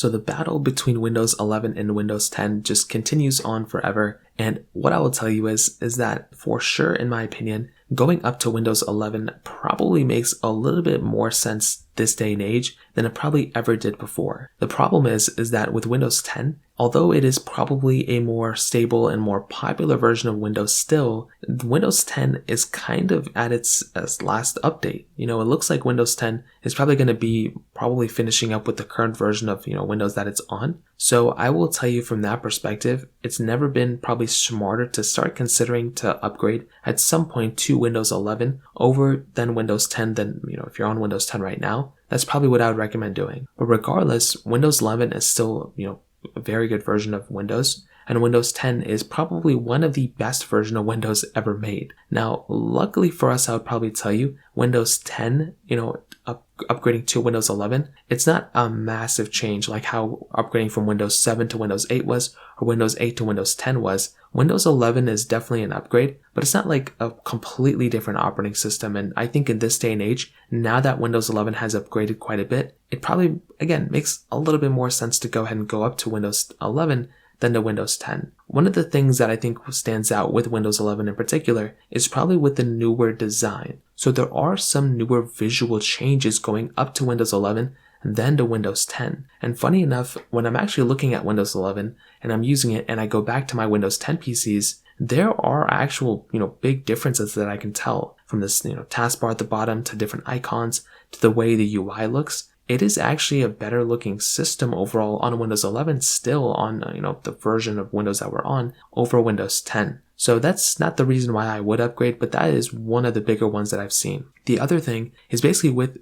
So the battle between Windows 11 and Windows 10 just continues on forever. And what I will tell you is that for sure, in my opinion, going up to Windows 11 probably makes a little bit more sense this day and age than it probably ever did before. The problem is that with Windows 10, although it is probably a more stable and more popular version of Windows still, Windows 10 is kind of at its last update. It looks like Windows 10 is probably going to be probably finishing up with the current version of, Windows that it's on. So I will tell you from that perspective, it's never been probably smarter to start considering to upgrade at some point to Windows 11 over than Windows 10 than, if you're on Windows 10 right now. That's probably what I would recommend doing. But regardless, Windows 11 is still, a very good version of Windows, and Windows 10 is probably one of the best version of Windows ever made. Now, luckily for us, I would probably tell you, Windows 10, upgrading to Windows 11, it's not a massive change like how upgrading from Windows 7 to Windows 8 was, or Windows 8 to Windows 10 was. Windows 11 is definitely an upgrade, but it's not like a completely different operating system. And I think in this day and age, now that Windows 11 has upgraded quite a bit, it probably, again, makes a little bit more sense to go ahead and go up to Windows 11 than to Windows 10. One of the things that I think stands out with Windows 11 in particular is probably with the newer design. So there are some newer visual changes going up to Windows 11 than to Windows 10. And funny enough, when I'm actually looking at Windows 11 and I'm using it and I go back to my Windows 10 PCs, there are actual, big differences that I can tell from this, taskbar at the bottom to different icons to the way the UI looks. It is actually a better looking system overall on Windows 11, still on, the version of Windows that we're on over Windows 10. So that's not the reason why I would upgrade, but that is one of the bigger ones that I've seen. The other thing is basically with,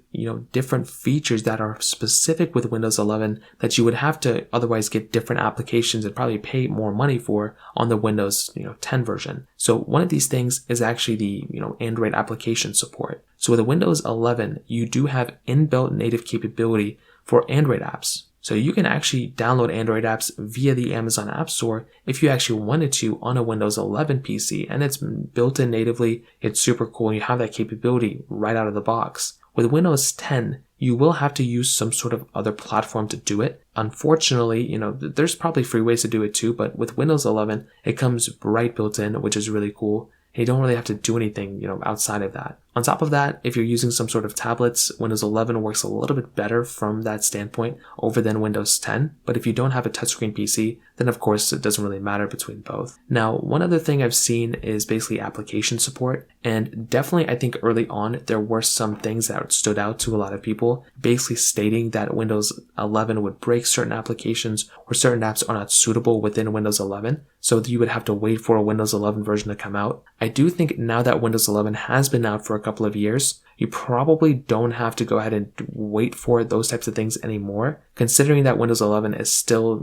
different features that are specific with Windows 11 that you would have to otherwise get different applications and probably pay more money for on the Windows, 10 version. So one of these things is actually the, Android application support. So with Windows 11, you do have inbuilt native capability for Android apps. So you can actually download Android apps via the Amazon App Store if you actually wanted to on a Windows 11 PC, and it's built in natively. It's super cool. You have that capability right out of the box. With Windows 10, you will have to use some sort of other platform to do it. Unfortunately, there's probably free ways to do it too, but with Windows 11, it comes right built in, which is really cool. You don't really have to do anything, outside of that. On top of that, if you're using some sort of tablets, Windows 11 works a little bit better from that standpoint over than Windows 10. But if you don't have a touchscreen PC, then of course it doesn't really matter between both. Now, one other thing I've seen is basically application support. And definitely, I think early on, there were some things that stood out to a lot of people, basically stating that Windows 11 would break certain applications or certain apps are not suitable within Windows 11. So you would have to wait for a Windows 11 version to come out. I do think now that Windows 11 has been out for a couple of years, you probably don't have to go ahead and wait for those types of things anymore, considering that Windows 11 is still,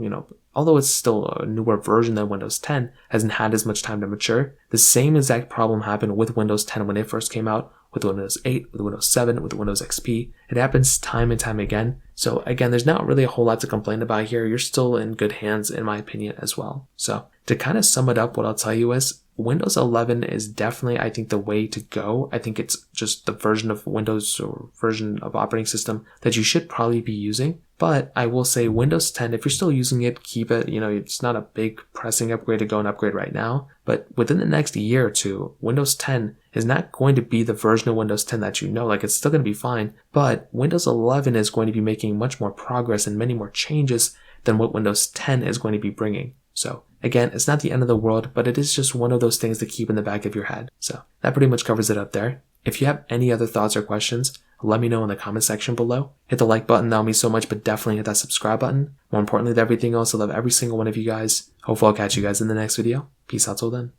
although it's still a newer version than Windows 10, hasn't had as much time to mature. The same exact problem happened with Windows 10 when it first came out, with Windows 8, with Windows 7, with Windows XP. It happens time and time again. So again, there's not really a whole lot to complain about here. You're still in good hands, in my opinion, as well. So to kind of sum it up, what I'll tell you is Windows 11 is definitely, I think, the way to go. I think it's just the version of Windows or version of operating system that you should probably be using. But I will say Windows 10, if you're still using it, keep it. It's not a big pressing upgrade to go and upgrade right now. But within the next year or two, Windows 10 is not going to be the version of Windows 10 that you know. Like, it's still going to be fine. But Windows 11 is going to be making much more progress and many more changes than what Windows 10 is going to be bringing. So again, it's not the end of the world, but it is just one of those things to keep in the back of your head. So that pretty much covers it up there. If you have any other thoughts or questions, let me know in the comment section below. Hit the like button, that'll mean so much, but definitely hit that subscribe button. More importantly than everything else, I love every single one of you guys. Hopefully I'll catch you guys in the next video. Peace out till then.